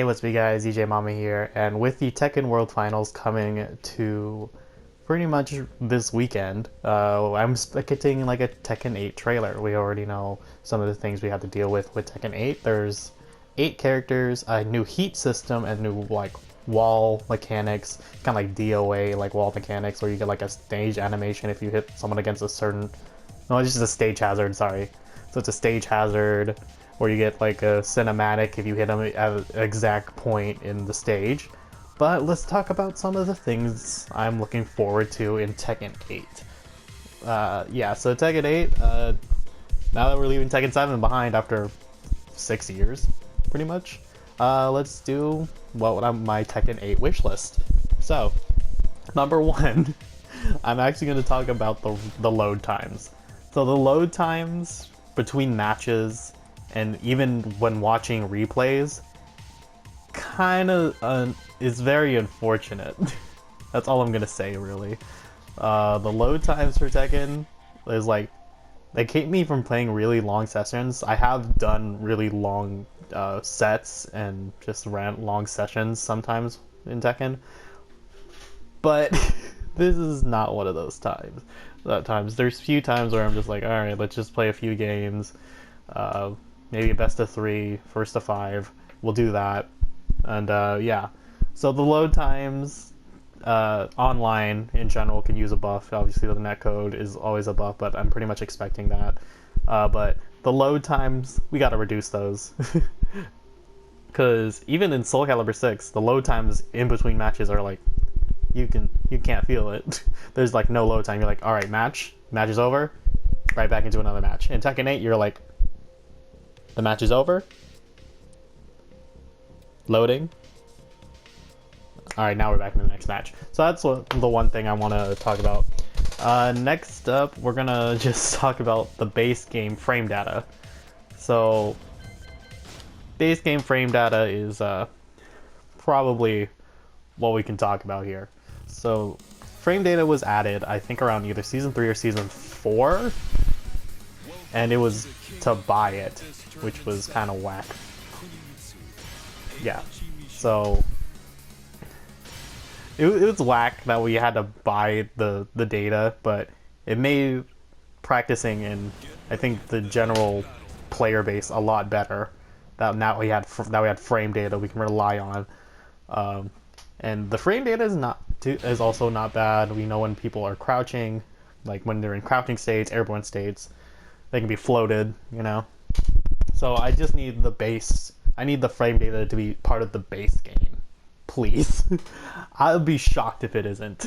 Hey, what's up guys, DJMama here, and with the Tekken World Finals coming to pretty much this weekend, I'm expecting like a Tekken 8 trailer. We already know some of the things we have to deal with Tekken 8. There's 8 characters, a new heat system, and new like wall mechanics, kind of like DOA, like wall mechanics, where you get like a stage animation if you hit someone against a certain... No, it's just a stage hazard, sorry. So it's a stage hazard, where you get like a cinematic if you hit them at an exact point in the stage. But let's talk about some of the things I'm looking forward to in Tekken 8. Yeah, so Tekken 8, now that we're leaving Tekken 7 behind after 6 years, pretty much, let's do my Tekken 8 wish list. So, number 1, I'm actually going to talk about the load times. So the load times between matches and even when watching replays kind of is very unfortunate. That's all I'm gonna say, really. The load times for Tekken is like, they keep me from playing really long sessions. I have done really long sets and just ran long sessions sometimes in Tekken, but this is not one of those times. There's a few times where I'm just like, alright, let's just play a few games. Maybe a best of 3, first to 5. We'll do that. And yeah. So the load times online in general can use a buff. Obviously the netcode is always a buff, but I'm pretty much expecting that. But the load times, we gotta reduce those. Because even in Soul Calibur 6, the load times in between matches are like, you can't feel it. There's like no load time. You're like, alright, match is over, right back into another match. In Tekken 8, you're like, the match is over, loading, alright, now we're back in the next match. So that's the one thing I want to talk about. Next up, we're gonna just talk about the base game frame data. So base game frame data is probably what we can talk about here. So frame data was added, I think, around either season 3 or season 4, and it was to buy it, which was kind of whack. Yeah, so it was whack that we had to buy the data, but it made practicing and I think the general player base a lot better. That now we had frame data we can rely on. And the frame data is also not bad. We know when people are crouching, like when they're in crouching states, airborne states, they can be floated, you know. So I just need the base. I need the frame data to be part of the base game, please. I'll be shocked if it isn't.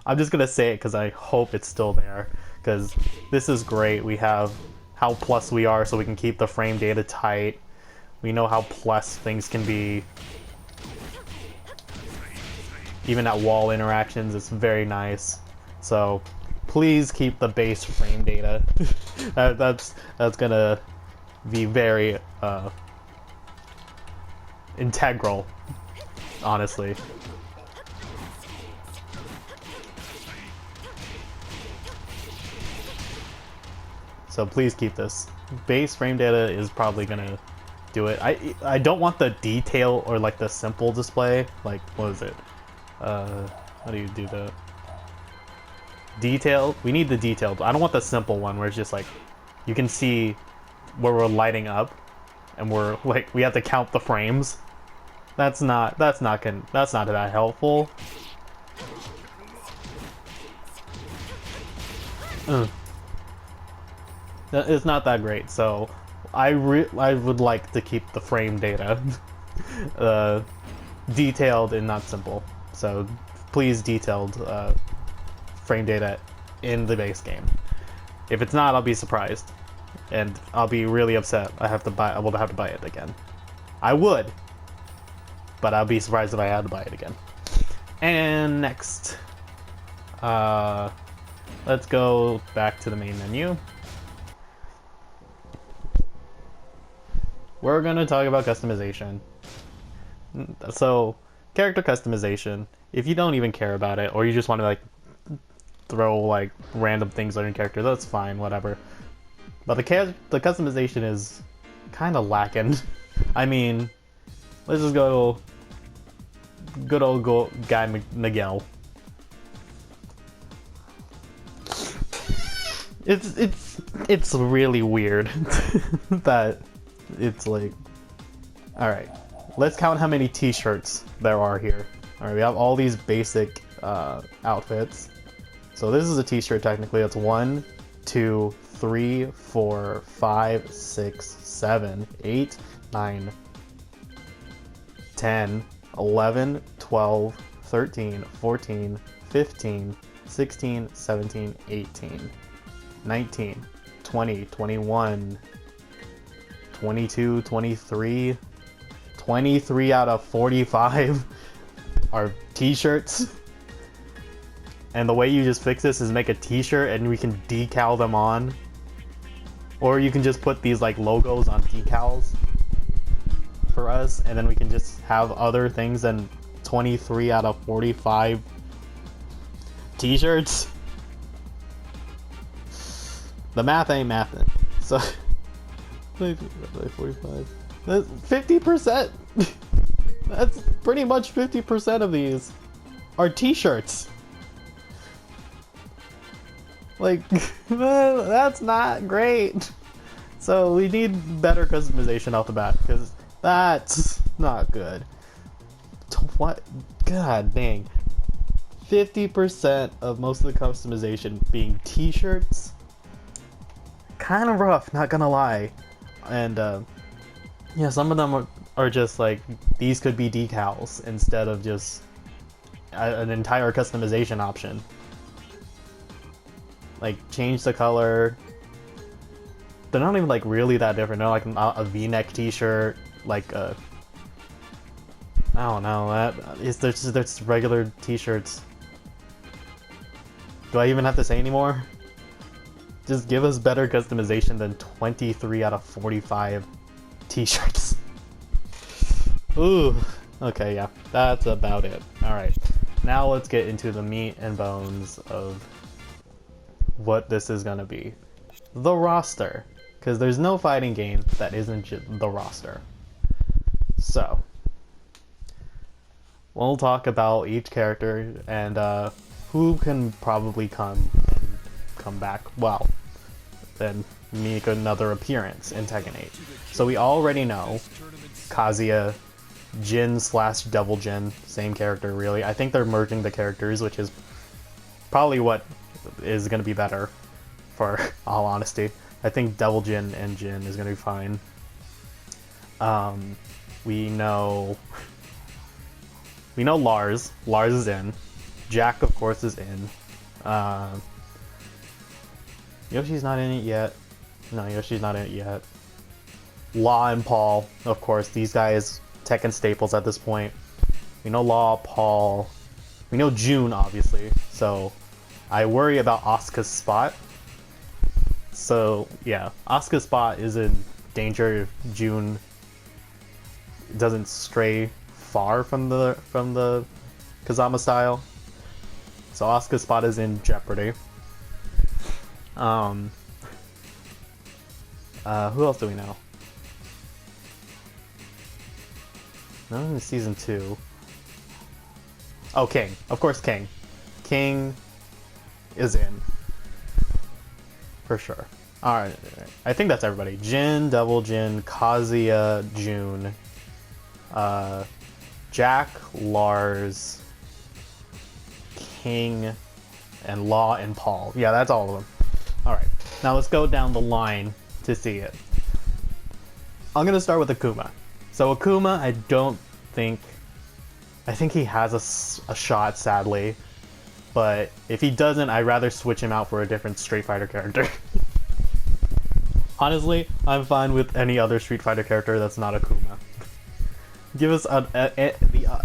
I'm just gonna say it because I hope it's still there, because this is great. We have how plus we are, so we can keep the frame data tight. We know how plus things can be. Even at wall interactions, it's very nice. So please keep the base frame data. that's gonna be very integral, honestly. So please keep this. Base frame data is probably gonna do it. I don't want the detail or like the simple display. Like, what is it? How do you do that? Detailed? We need the detailed. I don't want the simple one where it's just like, you can see where we're lighting up and we're like, we have to count the frames. That's not that helpful. It's not that great, so I would like to keep the frame data detailed and not simple. So please detailed frame data in the base game. If it's not, I'll be surprised, and I'll be really upset. I will have to buy it again. I would, but I'll be surprised if I had to buy it again. And next, let's go back to the main menu. We're gonna talk about customization. So, character customization, if you don't even care about it, or you just want to like throw like random things on your character, that's fine, whatever. But the customization is kind of lacking. I mean, Let's just go good old guy Miguel. It's really weird that it's like, all right, let's count how many t-shirts there are here. All right, we have all these basic outfits. So this is a t-shirt technically. It's 1, 2, 3, 4, 5, 6, 7, 8, 9, 10, 11, 12, 13, 14, 15, 16, 17, 18, 19, 20, 21, 22, 23, 23 out of 45 are t-shirts. And the way you just fix this is make a t-shirt and we can decal them on. Or you can just put these like logos on decals for us, and then we can just have other things than 23 out of 45 t-shirts. The math ain't mathin'. So 45. That's 50%. That's pretty much 50% of these are t-shirts. Like, that's not great. So we need better customization off the bat, because that's not good. What? God dang. 50% of most of the customization being t-shirts. Kind of rough, not gonna lie. And yeah, some of them are just like, these could be decals instead of just an entire customization option. Like, change the color. They're not even like really that different. They're like a V-neck t-shirt, like a, I don't know, they're just regular t-shirts. Do I even have to say anymore? Just give us better customization than 23 out of 45 t-shirts. Ooh. Okay, yeah, that's about it. Alright, now let's get into the meat and bones of what this is gonna be. The roster. Because there's no fighting game that isn't just the roster. So, we'll talk about each character and who can probably come back. Well, then make another appearance in Tekken 8. So we already know Kazuya, Jin / Devil Jin, same character really. I think they're merging the characters, which is probably what is going to be better, for all honesty. I think Devil Jin and Jin is going to be fine. We know Lars. Lars is in. Jack, of course, is in. Yoshi's not in it yet. No, Yoshi's not in it yet. Law and Paul, of course. These guys, Tekken staples at this point. We know Law, Paul. We know June, obviously. So I worry about Asuka's spot. So yeah, Asuka's spot is in danger if June doesn't stray far from the Kazama style. So Asuka's spot is in jeopardy. Who else do we know? Not in season 2. Oh, King. Of course, King. King is in. For sure. Alright. I think that's everybody. Jin, Devil Jin, Kazuya, June, Jack, Lars, King, and Law and Paul. Yeah, that's all of them. Alright. Now let's go down the line to see it. I'm gonna start with Akuma. So Akuma, I think he has a shot, sadly. But if he doesn't, I'd rather switch him out for a different Street Fighter character. Honestly, I'm fine with any other Street Fighter character that's not Akuma. Give us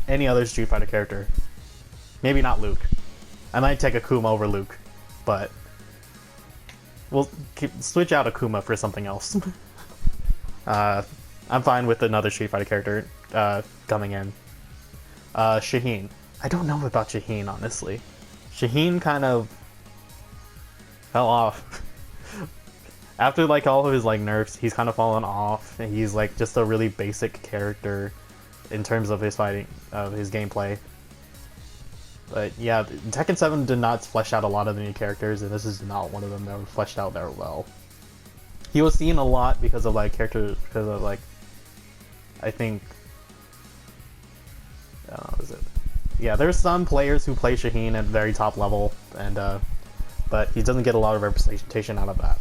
any other Street Fighter character. Maybe not Luke. I might take Akuma over Luke, but we'll switch out Akuma for something else. I'm fine with another Street Fighter character coming in. Shaheen. I don't know about Shaheen, honestly. Shaheen kind of fell off. After like all of his like nerfs, he's kind of fallen off. He's like just a really basic character. in terms of his fighting, his gameplay. But yeah, Tekken 7 did not flesh out a lot of the new characters, and this is not one of them that were fleshed out very well. He was seen a lot because of like characters, because of like, I think, is it? Yeah, there's some players who play Shaheen at very top level, and but he doesn't get a lot of representation out of that.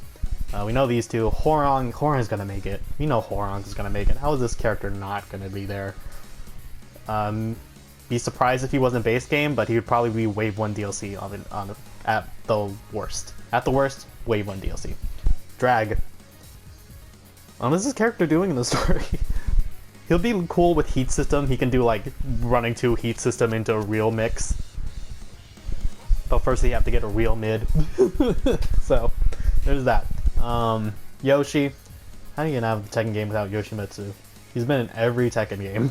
We know these two. Horong's gonna make it. We know Horong is gonna make it. How is this character not gonna be there? Be surprised if he wasn't base game, but he would probably be Wave 1 DLC at the worst. At the worst, Wave 1 DLC. Drag. What is this character doing in the story? He'll be cool with heat system. He can do like running 2 heat system into a real mix. But first you have to get a real mid. So, there's that. Yoshi. How do you not have the Tekken game without Yoshimitsu? He's been in every Tekken game.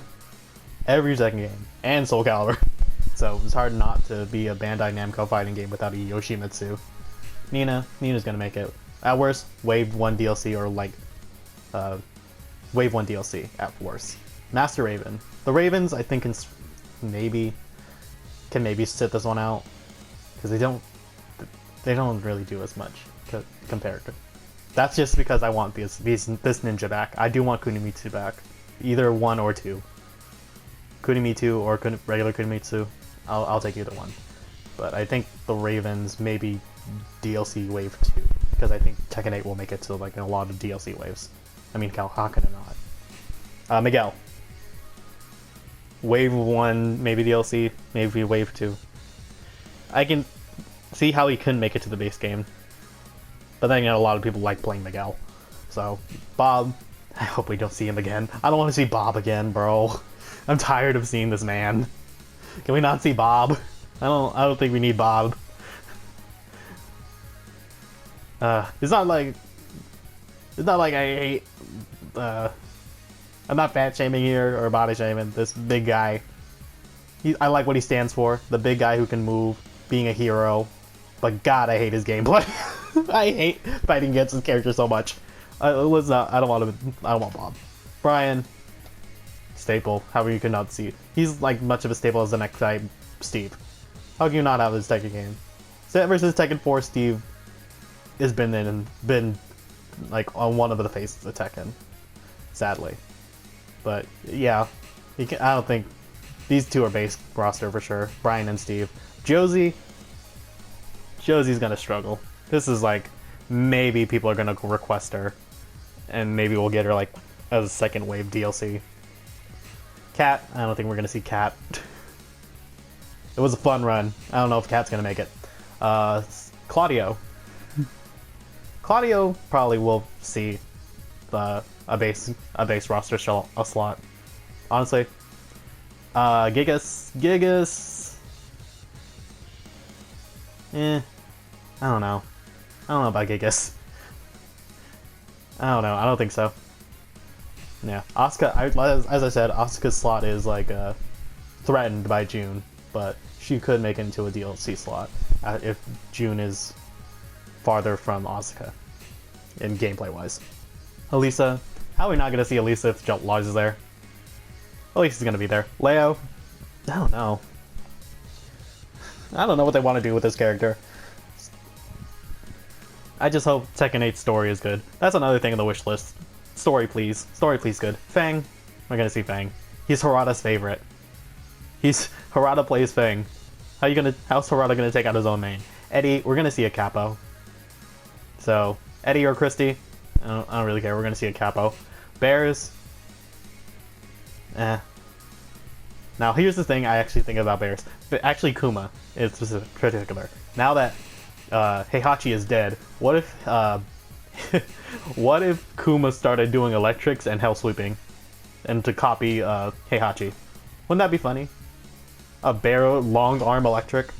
Every Tekken game. And Soul Calibur. So it's hard not to be a Bandai Namco fighting game without a Yoshimitsu. Nina's gonna make it. At worst, Wave 1 DLC or like Wave 1 DLC at worst. Master Raven. The Ravens I think can maybe sit this one out. Because they don't really do as much compared to. That's just because I want this ninja back. I do want Kunimitsu back. Either 1 or 2. Kunimitsu or regular Kunimitsu. I'll take either one. But I think the Ravens maybe DLC Wave 2. Because I think Tekken 8 will make it to like a lot of DLC waves. I mean, how can it not? Miguel. Wave 1 maybe DLC, maybe Wave 2. I can see how he couldn't make it to the base game. But then again, a lot of people like playing Miguel. So, Bob, I hope we don't see him again. I don't want to see Bob again, bro. I'm tired of seeing this man. Can we not see Bob? I don't think we need Bob. It's not like I hate I'm not fat shaming here or body shaming this big guy. I like what he stands for. The big guy who can move, being a hero. But God, I hate his gameplay. I hate fighting against his character so much. I don't want Bob. Brian. Staple. However you cannot see. He's like much of a staple as the next guy, Steve. How can you not have this Tekken game? So ever since Tekken 4, Steve has been like on one of the faces of Tekken. Sadly. But yeah, I don't think these two are base roster for sure. Brian and Steve. Josie's gonna struggle. This is like maybe people are gonna request her, and maybe we'll get her like as a second wave DLC. Cat, I don't think we're gonna see Cat. It was a fun run. I don't know if Cat's gonna make it. Claudio. Claudio probably will see a base roster slot. Honestly. Gigas. I don't know. I don't know about Gigas. I don't know. I don't think so. Yeah, Asuka. As I said, Asuka's slot is like threatened by June, but she could make it into a DLC slot if June is farther from Asuka, in gameplay wise. Elisa, how are we not gonna see Elisa if Lars is there? Elisa's gonna be there. Leo, I don't know. I don't know what they want to do with this character. I just hope Tekken 8's story is good. That's another thing in the wish list. Story, please. Story, please, good. Fang. We're gonna see Fang. He's Harada's favorite. Harada plays Fang. How's Harada gonna take out his own main? Eddie, we're gonna see a capo. So, Eddie or Christy? I don't really care. We're gonna see a capo. Bears. Now, here's the thing I actually think about Bears. Actually, Kuma in particular. Now that Heihachi is dead, what if what if Kuma started doing electrics and hell sweeping, and to copy Heihachi? Wouldn't that be funny? A bear long arm electric.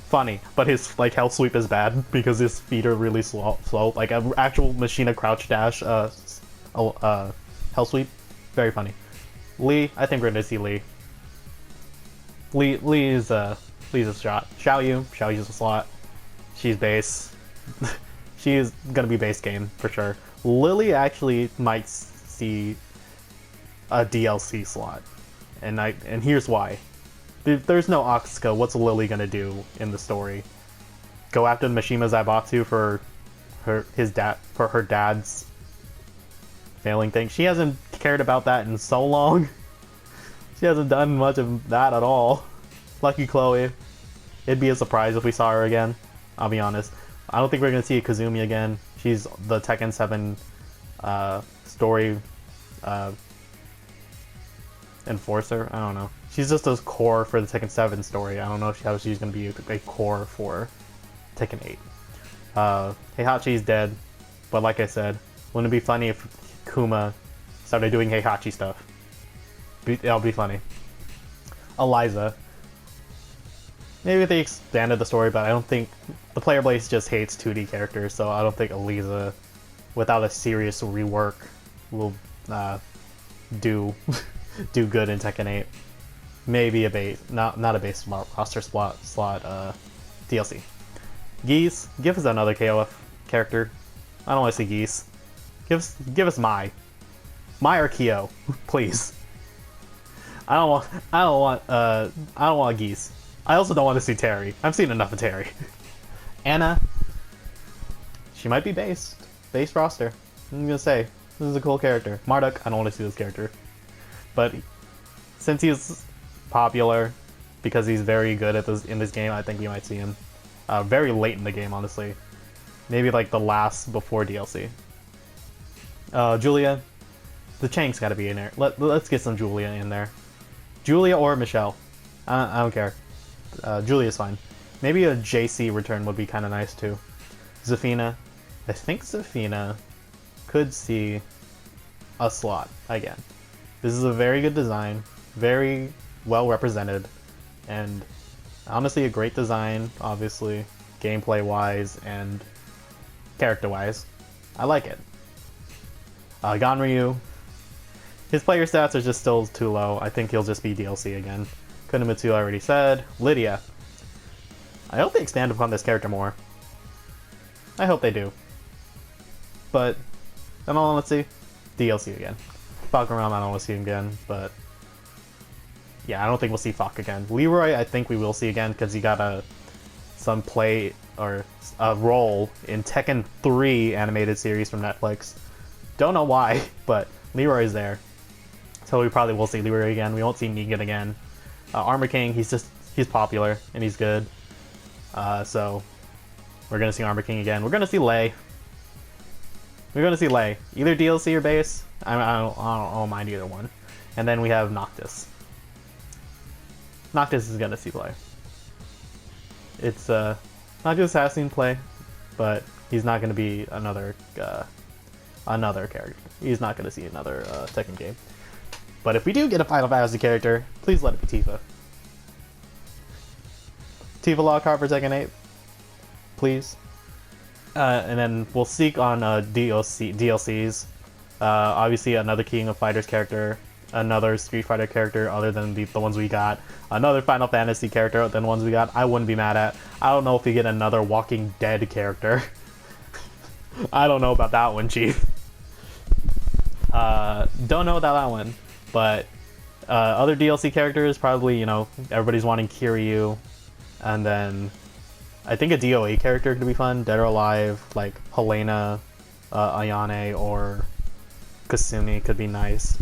Funny, but his like hell sweep is bad because his feet are really slow. Like an actual Machina crouch dash hell sweep. Very funny. Lee, I think we're gonna see Lee. Lee's a shot. Xiaoyu's a slot. She's base. She's gonna be base game for sure. Lily actually might see a DLC slot, and here's why. There's no Asuka. What's Lily gonna do in the story? Go after the Mishima Zaibatsu for her dad's failing thing? She hasn't cared about that in so long. She hasn't done much of that at all. Lucky Chloe. It'd be a surprise if we saw her again. I'll be honest. I don't think we're gonna see Kazumi again. She's the Tekken 7 story enforcer. I don't know. She's just a core for the Tekken 7 story. I don't know how she's gonna be a core for Tekken 8. Heihachi's dead, but like I said, wouldn't it be funny if Kuma started doing Heihachi stuff? That'll be funny. Eliza. Maybe if they expanded the story, but I don't think the player base just hates 2D characters, so I don't think Eliza, without a serious rework, will do good in Tekken 8. Maybe a base, not a base roster slot DLC. Geese, give us another KOF character. I don't want to see Geese. Give us Mai or Kyo, please. I don't want Geese. I also don't want to see Terry. I've seen enough of Terry. Anna, she might be base roster. I'm gonna say this is a cool character. Marduk, I don't want to see this character, but since he's popular because he's very good at in this game, I think we might see him very late in the game. Honestly, maybe like the last before DLC. Julia, the Chang's got to be in there. Let's get some Julia in there. Julia or Michelle, I don't care. Julia's fine. Maybe a JC return would be kind of nice too. Zafina, I think Zafina could see a slot again. This is a very good design, very well represented, and honestly a great design, obviously, gameplay wise and character wise. I like it. Ganryu, his player stats are just still too low. I think he'll just be DLC again. Kunimitsu I already said. Lydia, I hope they expand upon this character more. I hope they do. But, in all honesty, DLC again. Falcaram, I don't want to see him again, but yeah, I don't think we'll see Falk again. Leroy, I think we will see again because he got some play or a role in Tekken 3 animated series from Netflix. Don't know why, but Leroy's there. So we probably will see Leroy again. We won't see Negan again. Armor King, he's popular and he's good. So we're gonna see Armor King again. We're gonna see Lei. Either DLC or base. I don't mind either one. And then we have Noctis. Noctis is gonna see play. It's Noctis has seen play, but he's not gonna be another character. He's not gonna see another Tekken game. But if we do get a Final Fantasy character, please let it be Tifa. Tifa Law card for Tekken 8, please. And then we'll seek on DLCs. Obviously, another King of Fighters character, another Street Fighter character other than the ones we got, another Final Fantasy character than the ones we got. I wouldn't be mad at. I don't know if we get another Walking Dead character. I don't know about that one, Chief. Don't know about that one. But other DLC characters, probably, everybody's wanting Kiryu. And then I think a DOA character could be fun. Dead or Alive, like Helena, Ayane, or Kasumi could be nice.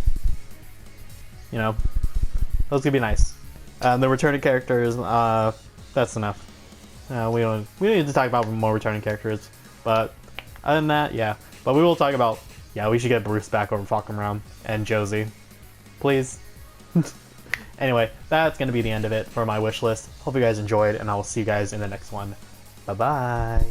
Those could be nice. The returning characters, that's enough. We don't need to talk about more returning characters. But other than that, yeah. But we will talk about, we should get Bruce back over Falcon and Josie. Please. Anyway, that's going to be the end of it for my wish list. Hope you guys enjoyed, and I will see you guys in the next one. Bye-bye.